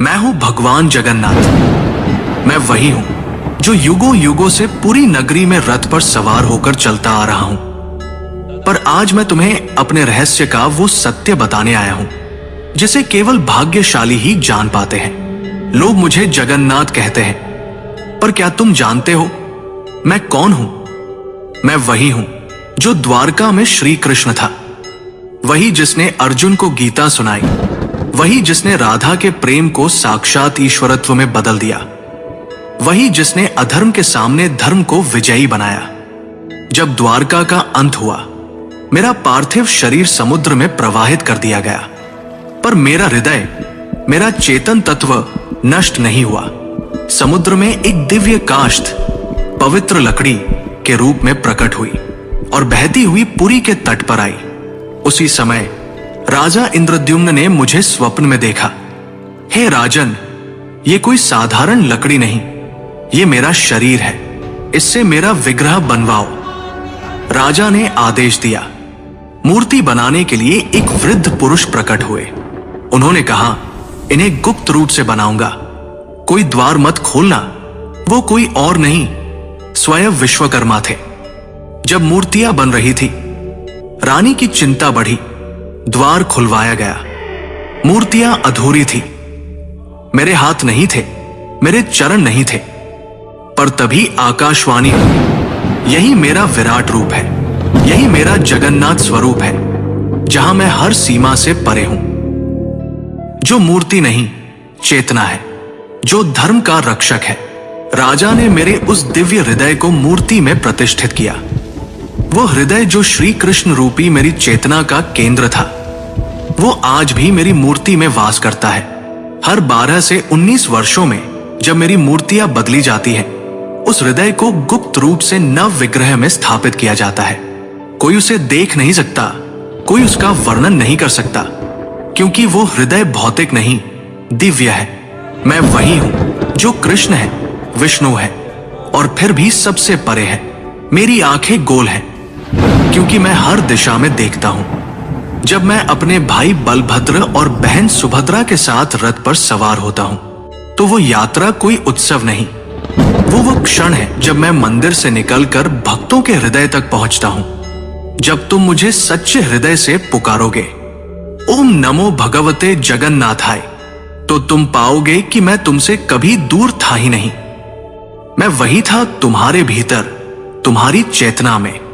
मैं हूं भगवान जगन्नाथ। मैं वही हूं जो युगों युगों से पूरी नगरी में रथ पर सवार होकर चलता आ रहा हूं। पर आज मैं तुम्हें अपने रहस्य का वो सत्य बताने आया हूं जिसे केवल भाग्यशाली ही जान पाते हैं। लोग मुझे जगन्नाथ कहते हैं, पर क्या तुम जानते हो मैं कौन हूं? मैं वही हूं जो द्वारका में श्री कृष्ण था, वही जिसने अर्जुन को गीता सुनाई, वही जिसने राधा के प्रेम को साक्षात ईश्वरत्व में बदल दिया, वही जिसने अधर्म के सामने धर्म को विजयी बनाया। जब द्वारका का अंत हुआ, मेरा पार्थिव शरीर समुद्र में प्रवाहित कर दिया गया, पर मेरा हृदय, मेरा चेतन तत्व नष्ट नहीं हुआ। समुद्र में एक दिव्य काष्ठ पवित्र लकड़ी के रूप में प्रकट हुई और बहती हुई पुरी के तट पर आई। उसी समय राजा इंद्रद्युम्न ने मुझे स्वप्न में देखा। हे राजन, ये कोई साधारण लकड़ी नहीं, ये मेरा शरीर है, इससे मेरा विग्रह बनवाओ। राजा ने आदेश दिया। मूर्ति बनाने के लिए एक वृद्ध पुरुष प्रकट हुए। उन्होंने कहा, इन्हें गुप्त रूप से बनाऊंगा, कोई द्वार मत खोलना। वो कोई और नहीं, स्वयं विश्वकर्मा थे। जब मूर्तियां बन रही थी, रानी की चिंता बढ़ी। द्वार खुलवाया गया। मूर्तियां अधूरी थी। मेरे हाथ नहीं थे, मेरे चरण नहीं थे, पर तभी आकाशवाणी हुई, यही मेरा विराट रूप है, यही मेरा जगन्नाथ स्वरूप है, जहां मैं हर सीमा से परे हूं। जो मूर्ति नहीं, चेतना है, जो धर्म का रक्षक है। राजा ने मेरे उस दिव्य हृदय को मूर्ति में प्रतिष्ठित किया। वो हृदय जो श्री कृष्ण रूपी मेरी चेतना का केंद्र था, वो आज भी मेरी मूर्ति में वास करता है। हर 12 से 19 वर्षों में जब मेरी मूर्तियां बदली जाती हैं, उस हृदय को गुप्त रूप से नव विग्रह में स्थापित किया जाता है। कोई उसे देख नहीं सकता, कोई उसका वर्णन नहीं कर सकता, क्योंकि वो हृदय भौतिक नहीं, दिव्य है। मैं वही हूं जो कृष्ण है, विष्णु है, और फिर भी सबसे परे है। मेरी आंखें गोल हैं, क्योंकि मैं हर दिशा में देखता हूं। जब मैं अपने भाई बलभद्र और बहन सुभद्रा के साथ रथ पर सवार होता हूं, तो वो यात्रा कोई उत्सव नहीं, वो क्षण है जब मैं मंदिर से निकलकर भक्तों के हृदय तक पहुंचता हूं। जब तुम मुझे सच्चे हृदय से पुकारोगे, ओम नमो भगवते जगन्नाथाय, तो तुम पाओगे कि मैं तुमसे कभी दूर था ही नहीं। मैं वही था तुम्हारे भीतर, तुम्हारी चेतना में।